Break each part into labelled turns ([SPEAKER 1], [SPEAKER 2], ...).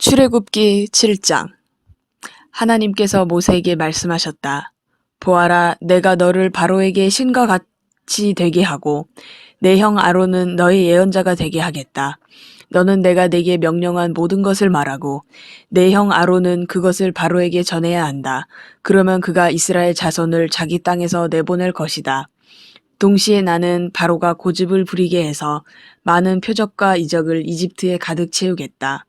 [SPEAKER 1] 출애굽기 7장. 하나님께서 모세에게 말씀하셨다. 보아라, 내가 너를 바로에게 신과 같이 되게 하고 내 형 아론은 너의 예언자가 되게 하겠다. 너는 내가 내게 명령한 모든 것을 말하고 내 형 아론은 그것을 바로에게 전해야 한다. 그러면 그가 이스라엘 자손을 자기 땅에서 내보낼 것이다. 동시에 나는 바로가 고집을 부리게 해서 많은 표적과 이적을 이집트에 가득 채우겠다.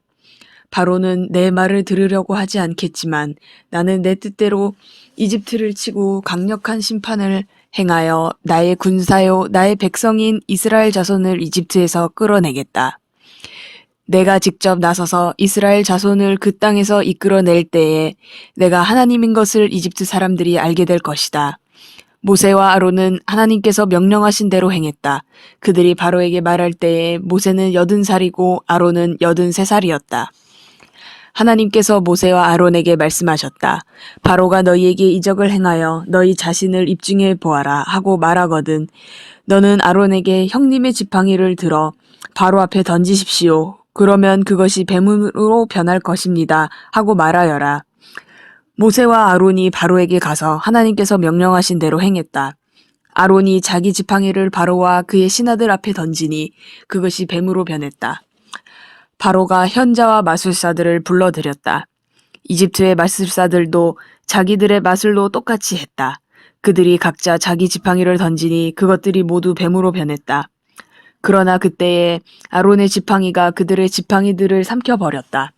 [SPEAKER 1] 바로는 내 말을 들으려고 하지 않겠지만 나는 내 뜻대로 이집트를 치고 강력한 심판을 행하여 나의 군사요 나의 백성인 이스라엘 자손을 이집트에서 끌어내겠다. 내가 직접 나서서 이스라엘 자손을 그 땅에서 이끌어낼 때에 내가 하나님인 것을 이집트 사람들이 알게 될 것이다. 모세와 아론은 하나님께서 명령하신 대로 행했다. 그들이 바로에게 말할 때에 모세는 80살이고 아론은 83살이었다. 하나님께서 모세와 아론에게 말씀하셨다. 바로가 너희에게 이적을 행하여 너희 자신을 입증해 보아라 하고 말하거든 너는 아론에게 형님의 지팡이를 들어 바로 앞에 던지십시오. 그러면 그것이 뱀으로 변할 것입니다 하고 말하여라. 모세와 아론이 바로에게 가서 하나님께서 명령하신 대로 행했다. 아론이 자기 지팡이를 바로와 그의 신하들 앞에 던지니 그것이 뱀으로 변했다. 바로가 현자와 마술사들을 불러들였다. 이집트의 마술사들도 자기들의 마술로 똑같이 했다. 그들이 각자 자기 지팡이를 던지니 그것들이 모두 뱀으로 변했다. 그러나 그때에 아론의 지팡이가 그들의 지팡이들을 삼켜버렸다.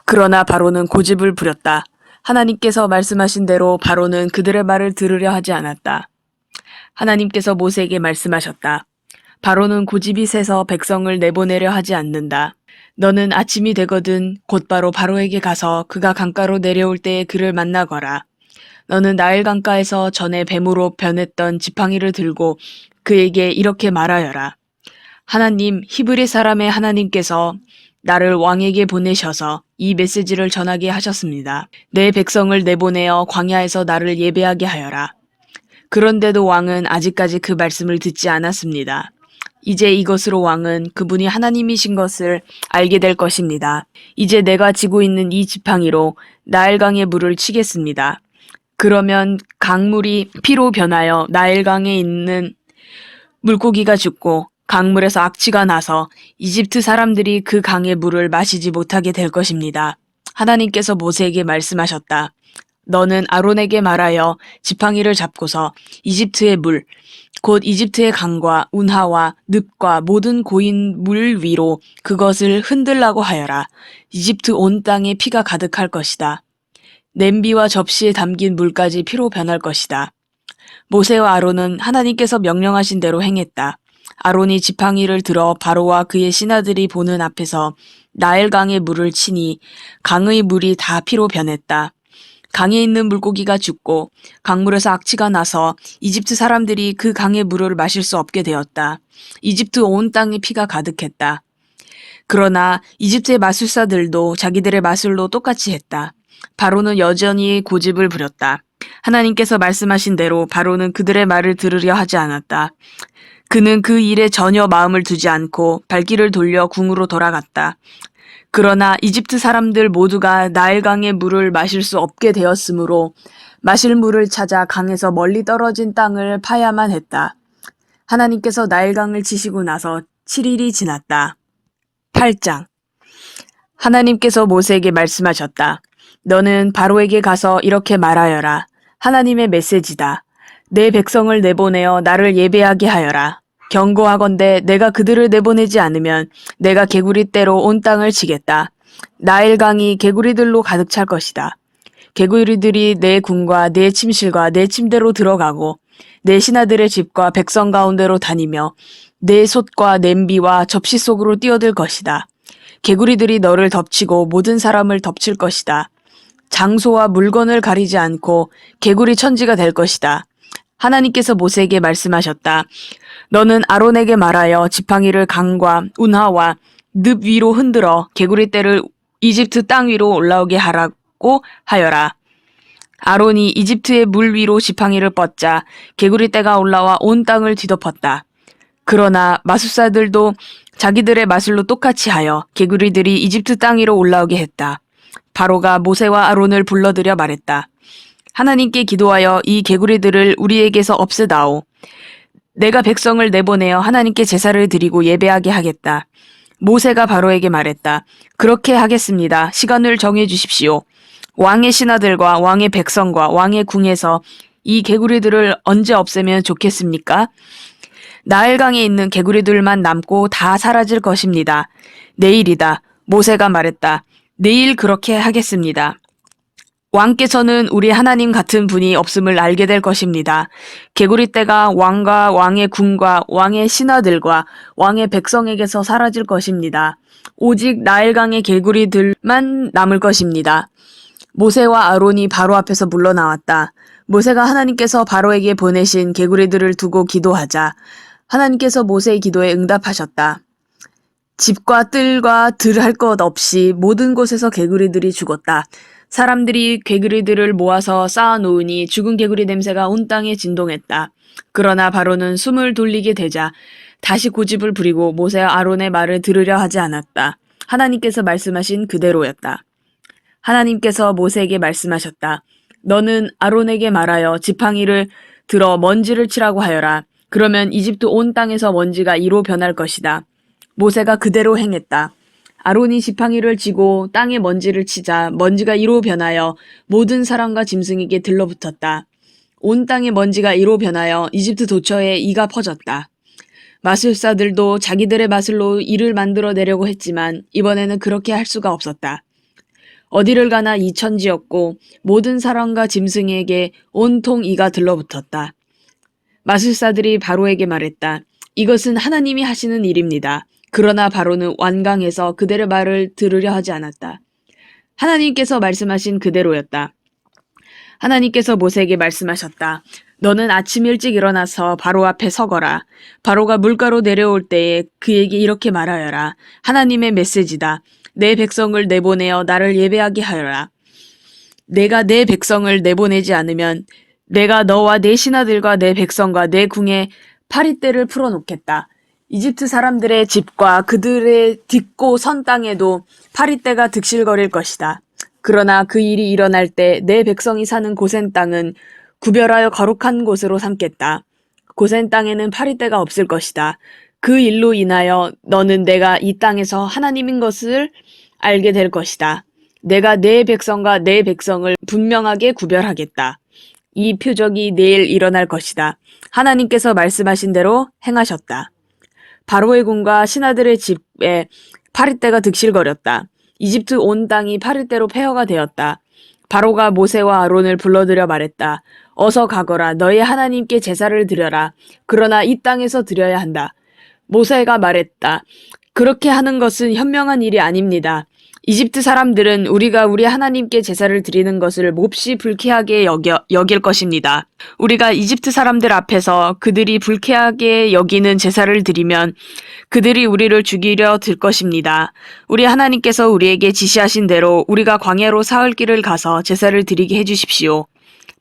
[SPEAKER 1] 그러나 바로는 고집을 부렸다. 하나님께서 말씀하신 대로 바로는 그들의 말을 들으려 하지 않았다. 하나님께서 모세에게 말씀하셨다. 바로는 고집이 세서 백성을 내보내려 하지 않는다. 너는 아침이 되거든 곧바로 바로에게 가서 그가 강가로 내려올 때에 그를 만나거라. 너는 나일 강가에서 전에 뱀으로 변했던 지팡이를 들고 그에게 이렇게 말하여라. 하나님, 히브리 사람의 하나님께서 나를 왕에게 보내셔서 이 메시지를 전하게 하셨습니다. 내 백성을 내보내어 광야에서 나를 예배하게 하여라. 그런데도 왕은 아직까지 그 말씀을 듣지 않았습니다. 이제 이것으로 왕은 그분이 하나님이신 것을 알게 될 것입니다. 이제 내가 쥐고 있는 이 지팡이로 나일강의 물을 치겠습니다. 그러면 강물이 피로 변하여 나일강에 있는 물고기가 죽고 강물에서 악취가 나서 이집트 사람들이 그 강의 물을 마시지 못하게 될 것입니다. 하나님께서 모세에게 말씀하셨다. 너는 아론에게 말하여 지팡이를 잡고서 이집트의 물, 곧 이집트의 강과 운하와 늪과 모든 고인 물 위로 그것을 흔들라고 하여라. 이집트 온 땅에 피가 가득할 것이다. 냄비와 접시에 담긴 물까지 피로 변할 것이다. 모세와 아론은 하나님께서 명령하신 대로 행했다. 아론이 지팡이를 들어 바로와 그의 신하들이 보는 앞에서 나일강의 물을 치니 강의 물이 다 피로 변했다. 강에 있는 물고기가 죽고 강물에서 악취가 나서 이집트 사람들이 그 강의 물을 마실 수 없게 되었다. 이집트 온 땅에 피가 가득했다. 그러나 이집트의 마술사들도 자기들의 마술로 똑같이 했다. 바로는 여전히 고집을 부렸다. 하나님께서 말씀하신 대로 바로는 그들의 말을 들으려 하지 않았다. 그는 그 일에 전혀 마음을 두지 않고 발길을 돌려 궁으로 돌아갔다. 그러나 이집트 사람들 모두가 나일강의 물을 마실 수 없게 되었으므로 마실 물을 찾아 강에서 멀리 떨어진 땅을 파야만 했다. 하나님께서 나일강을 치시고 나서 7일이 지났다. 8장. 하나님께서 모세에게 말씀하셨다. 너는 바로에게 가서 이렇게 말하여라. 하나님의 메시지다. 내 백성을 내보내어 나를 예배하게 하여라. 경고하건대 내가 그들을 내보내지 않으면 내가 개구리떼로 온 땅을 치겠다. 나일강이 개구리들로 가득 찰 것이다. 개구리들이 내 궁과 내 침실과 내 침대로 들어가고 내 신하들의 집과 백성 가운데로 다니며 내 솥과 냄비와 접시 속으로 뛰어들 것이다. 개구리들이 너를 덮치고 모든 사람을 덮칠 것이다. 장소와 물건을 가리지 않고 개구리 천지가 될 것이다. 하나님께서 모세에게 말씀하셨다. 너는 아론에게 말하여 지팡이를 강과 운하와 늪 위로 흔들어 개구리떼를 이집트 땅 위로 올라오게 하라고 하여라. 아론이 이집트의 물 위로 지팡이를 뻗자 개구리떼가 올라와 온 땅을 뒤덮었다. 그러나 마술사들도 자기들의 마술로 똑같이 하여 개구리들이 이집트 땅 위로 올라오게 했다. 바로가 모세와 아론을 불러들여 말했다. 하나님께 기도하여 이 개구리들을 우리에게서 없애다오. 내가 백성을 내보내어 하나님께 제사를 드리고 예배하게 하겠다. 모세가 바로에게 말했다. 그렇게 하겠습니다. 시간을 정해 주십시오. 왕의 신하들과 왕의 백성과 왕의 궁에서 이 개구리들을 언제 없애면 좋겠습니까? 나일강에 있는 개구리들만 남고 다 사라질 것입니다. 내일이다. 모세가 말했다. 내일 그렇게 하겠습니다. 왕께서는 우리 하나님 같은 분이 없음을 알게 될 것입니다. 개구리떼가 왕과 왕의 궁과 왕의 신하들과 왕의 백성에게서 사라질 것입니다. 오직 나일강의 개구리들만 남을 것입니다. 모세와 아론이 바로 앞에서 물러나왔다. 모세가 하나님께서 바로에게 보내신 개구리들을 두고 기도하자 하나님께서 모세의 기도에 응답하셨다. 집과 뜰과 들 할 것 없이 모든 곳에서 개구리들이 죽었다. 사람들이 개구리들을 모아서 쌓아놓으니 죽은 개구리 냄새가 온 땅에 진동했다. 그러나 바로는 숨을 돌리게 되자 다시 고집을 부리고 모세와 아론의 말을 들으려 하지 않았다. 하나님께서 말씀하신 그대로였다. 하나님께서 모세에게 말씀하셨다. 너는 아론에게 말하여 지팡이를 들어 먼지를 치라고 하여라. 그러면 이집트 온 땅에서 먼지가 이로 변할 것이다. 모세가 그대로 행했다. 아론이 지팡이를 쥐고 땅에 먼지를 치자 먼지가 이로 변하여 모든 사람과 짐승에게 들러붙었다. 온 땅의 먼지가 이로 변하여 이집트 도처에 이가 퍼졌다. 마술사들도 자기들의 마술로 이를 만들어내려고 했지만 이번에는 그렇게 할 수가 없었다. 어디를 가나 이천지였고 모든 사람과 짐승에게 온통 이가 들러붙었다. 마술사들이 바로에게 말했다. 이것은 하나님이 하시는 일입니다. 그러나 바로는 완강해서 그들의 말을 들으려 하지 않았다. 하나님께서 말씀하신 그대로였다. 하나님께서 모세에게 말씀하셨다. 너는 아침 일찍 일어나서 바로 앞에 서거라. 바로가 물가로 내려올 때에 그에게 이렇게 말하여라. 하나님의 메시지다. 내 백성을 내보내어 나를 예배하게 하여라. 내가 내 백성을 내보내지 않으면 내가 너와 내 신하들과 내 백성과 내 궁에 파리떼를 풀어놓겠다. 이집트 사람들의 집과 그들의 딛고 선 땅에도 파리떼가 득실거릴 것이다. 그러나 그 일이 일어날 때 내 백성이 사는 고센 땅은 구별하여 거룩한 곳으로 삼겠다. 고센 땅에는 파리떼가 없을 것이다. 그 일로 인하여 너는 내가 이 땅에서 하나님인 것을 알게 될 것이다. 내가 내 백성과 내 백성을 분명하게 구별하겠다. 이 표적이 내일 일어날 것이다. 하나님께서 말씀하신 대로 행하셨다. 바로의 궁과 신하들의 집에 파리떼가 득실거렸다. 이집트 온 땅이 파리떼로 폐허가 되었다. 바로가 모세와 아론을 불러들여 말했다. 어서 가거라. 너희 하나님께 제사를 드려라. 그러나 이 땅에서 드려야 한다. 모세가 말했다. 그렇게 하는 것은 현명한 일이 아닙니다. 이집트 사람들은 우리가 우리 하나님께 제사를 드리는 것을 몹시 불쾌하게 여길 것입니다. 우리가 이집트 사람들 앞에서 그들이 불쾌하게 여기는 제사를 드리면 그들이 우리를 죽이려 들 것입니다. 우리 하나님께서 우리에게 지시하신 대로 우리가 광야로 사흘 길을 가서 제사를 드리게 해주십시오.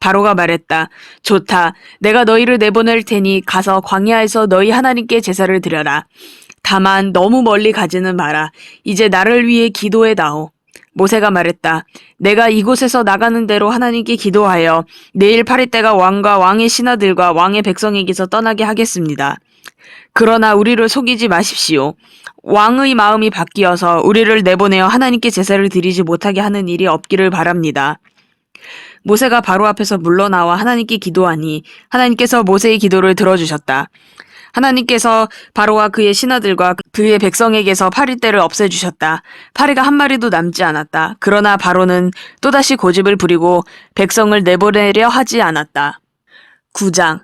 [SPEAKER 1] 바로가 말했다. 좋다. 내가 너희를 내보낼 테니 가서 광야에서 너희 하나님께 제사를 드려라. 다만 너무 멀리 가지는 마라. 이제 나를 위해 기도해다오. 모세가 말했다. 내가 이곳에서 나가는 대로 하나님께 기도하여 내일 파리떼가 왕과 왕의 신하들과 왕의 백성에게서 떠나게 하겠습니다. 그러나 우리를 속이지 마십시오. 왕의 마음이 바뀌어서 우리를 내보내어 하나님께 제사를 드리지 못하게 하는 일이 없기를 바랍니다. 모세가 바로 앞에서 물러나와 하나님께 기도하니 하나님께서 모세의 기도를 들어주셨다. 하나님께서 바로와 그의 신하들과 그의 백성에게서 파리떼를 없애주셨다. 파리가 한 마리도 남지 않았다. 그러나 바로는 또다시 고집을 부리고 백성을 내보내려 하지 않았다. 9장.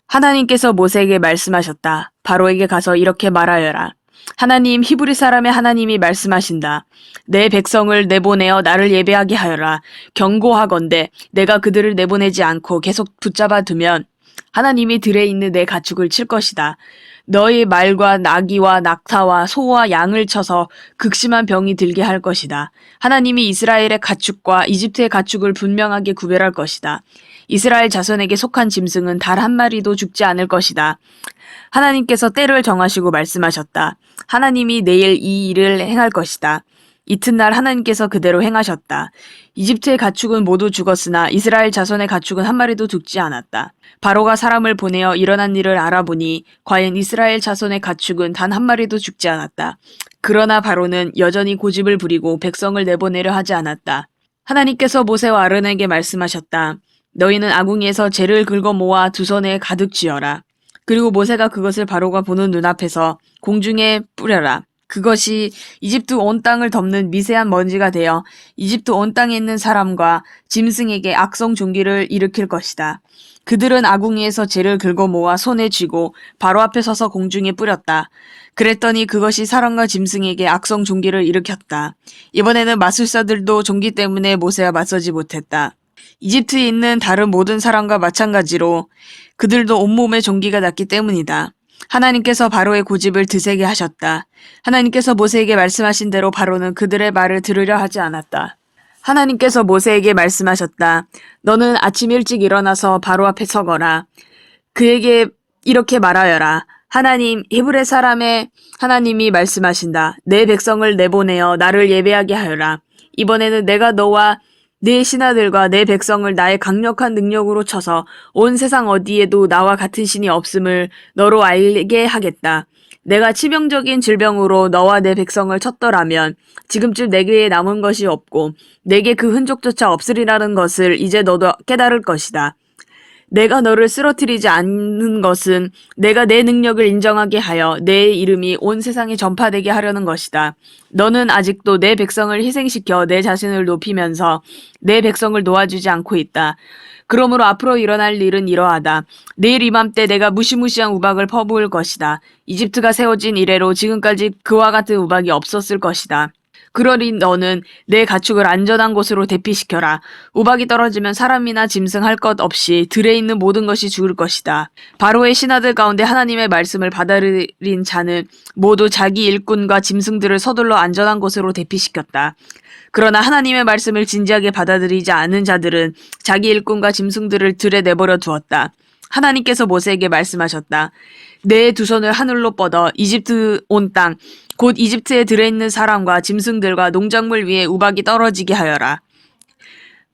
[SPEAKER 1] 하나님께서 모세에게 말씀하셨다. 바로에게 가서 이렇게 말하여라. 하나님, 히브리 사람의 하나님이 말씀하신다. 내 백성을 내보내어 나를 예배하게 하여라. 경고하건대 내가 그들을 내보내지 않고 계속 붙잡아 두면 하나님이 들에 있는 내 가축을 칠 것이다. 너희 말과 나귀와 낙타와 소와 양을 쳐서 극심한 병이 들게 할 것이다. 하나님이 이스라엘의 가축과 이집트의 가축을 분명하게 구별할 것이다. 이스라엘 자손에게 속한 짐승은 단 한 마리도 죽지 않을 것이다. 하나님께서 때를 정하시고 말씀하셨다. 하나님이 내일 이 일을 행할 것이다. 이튿날 하나님께서 그대로 행하셨다. 이집트의 가축은 모두 죽었으나 이스라엘 자손의 가축은 한 마리도 죽지 않았다. 바로가 사람을 보내어 일어난 일을 알아보니 과연 이스라엘 자손의 가축은 단 한 마리도 죽지 않았다. 그러나 바로는 여전히 고집을 부리고 백성을 내보내려 하지 않았다. 하나님께서 모세와 아론에게 말씀하셨다. 너희는 아궁이에서 재를 긁어 모아 두 손에 가득 쥐어라. 그리고 모세가 그것을 바로가 보는 눈앞에서 공중에 뿌려라. 그것이 이집트 온 땅을 덮는 미세한 먼지가 되어 이집트 온 땅에 있는 사람과 짐승에게 악성 종기를 일으킬 것이다. 그들은 아궁이에서 재를 긁어 모아 손에 쥐고 바로 앞에 서서 공중에 뿌렸다. 그랬더니 그것이 사람과 짐승에게 악성 종기를 일으켰다. 이번에는 마술사들도 종기 때문에 모세와 맞서지 못했다. 이집트에 있는 다른 모든 사람과 마찬가지로 그들도 온몸에 종기가 났기 때문이다. 하나님께서 바로의 고집을 드세게 하셨다. 하나님께서 모세에게 말씀하신 대로 바로는 그들의 말을 들으려 하지 않았다. 하나님께서 모세에게 말씀하셨다. 너는 아침 일찍 일어나서 바로 앞에 서거라. 그에게 이렇게 말하여라. 하나님, 히브리 사람의 하나님이 말씀하신다. 내 백성을 내보내어 나를 예배하게 하여라. 이번에는 내가 너와 내 신하들과 내 백성을 나의 강력한 능력으로 쳐서 온 세상 어디에도 나와 같은 신이 없음을 너로 알게 하겠다. 내가 치명적인 질병으로 너와 내 백성을 쳤더라면 지금쯤 내게 남은 것이 없고 내게 그 흔적조차 없으리라는 것을 이제 너도 깨달을 것이다. 내가 너를 쓰러뜨리지 않는 것은 내가 내 능력을 인정하게 하여 내 이름이 온 세상에 전파되게 하려는 것이다. 너는 아직도 내 백성을 희생시켜 내 자신을 높이면서 내 백성을 놓아주지 않고 있다. 그러므로 앞으로 일어날 일은 이러하다. 내일 이맘때 내가 무시무시한 우박을 퍼부을 것이다. 이집트가 세워진 이래로 지금까지 그와 같은 우박이 없었을 것이다. 그러니 너는 내 가축을 안전한 곳으로 대피시켜라. 우박이 떨어지면 사람이나 짐승 할 것 없이 들에 있는 모든 것이 죽을 것이다. 바로의 신하들 가운데 하나님의 말씀을 받아들인 자는 모두 자기 일꾼과 짐승들을 서둘러 안전한 곳으로 대피시켰다. 그러나 하나님의 말씀을 진지하게 받아들이지 않은 자들은 자기 일꾼과 짐승들을 들에 내버려 두었다. 하나님께서 모세에게 말씀하셨다. 내 두 손을 하늘로 뻗어 이집트 온 땅, 곧 이집트에 들어있는 사람과 짐승들과 농작물 위에 우박이 떨어지게 하여라.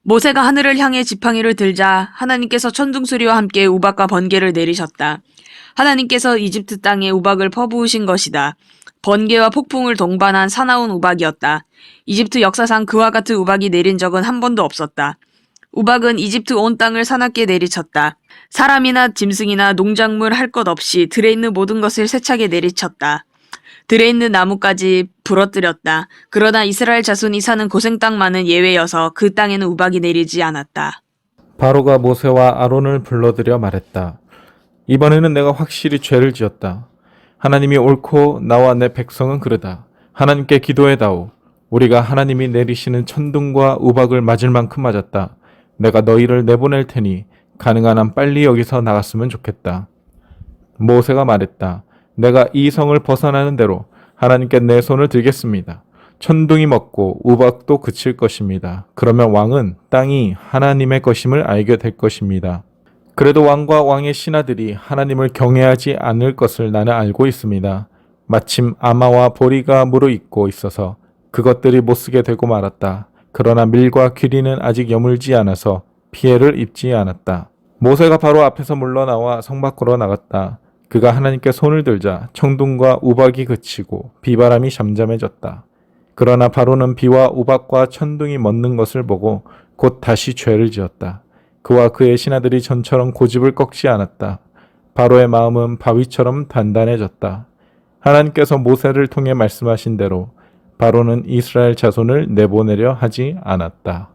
[SPEAKER 1] 모세가 하늘을 향해 지팡이를 들자 하나님께서 천둥소리와 함께 우박과 번개를 내리셨다. 하나님께서 이집트 땅에 우박을 퍼부으신 것이다. 번개와 폭풍을 동반한 사나운 우박이었다. 이집트 역사상 그와 같은 우박이 내린 적은 한 번도 없었다. 우박은 이집트 온 땅을 사납게 내리쳤다. 사람이나 짐승이나 농작물 할 것 없이 들에 있는 모든 것을 세차게 내리쳤다. 들에 있는 나무까지 부러뜨렸다. 그러나 이스라엘 자손이 사는 고생 땅만은 예외여서 그 땅에는 우박이 내리지 않았다.
[SPEAKER 2] 바로가 모세와 아론을 불러들여 말했다. 이번에는 내가 확실히 죄를 지었다. 하나님이 옳고 나와 내 백성은 그르다. 하나님께 기도해다오. 우리가 하나님이 내리시는 천둥과 우박을 맞을 만큼 맞았다. 내가 너희를 내보낼 테니 가능한 한 빨리 여기서 나갔으면 좋겠다. 모세가 말했다. 내가 이 성을 벗어나는 대로 하나님께 내 손을 들겠습니다. 천둥이 멎고 우박도 그칠 것입니다. 그러면 왕은 땅이 하나님의 것임을 알게 될 것입니다. 그래도 왕과 왕의 신하들이 하나님을 경외하지 않을 것을 나는 알고 있습니다. 마침 아마와 보리가 무르익고 있어서 그것들이 못쓰게 되고 말았다. 그러나 밀과 귀리는 아직 여물지 않아서 피해를 입지 않았다. 모세가 바로 앞에서 물러나와 성 밖으로 나갔다. 그가 하나님께 손을 들자 천둥과 우박이 그치고 비바람이 잠잠해졌다. 그러나 바로는 비와 우박과 천둥이 멎는 것을 보고 곧 다시 죄를 지었다. 그와 그의 신하들이 전처럼 고집을 꺾지 않았다. 바로의 마음은 바위처럼 단단해졌다. 하나님께서 모세를 통해 말씀하신 대로 바로는 이스라엘 자손을 내보내려 하지 않았다.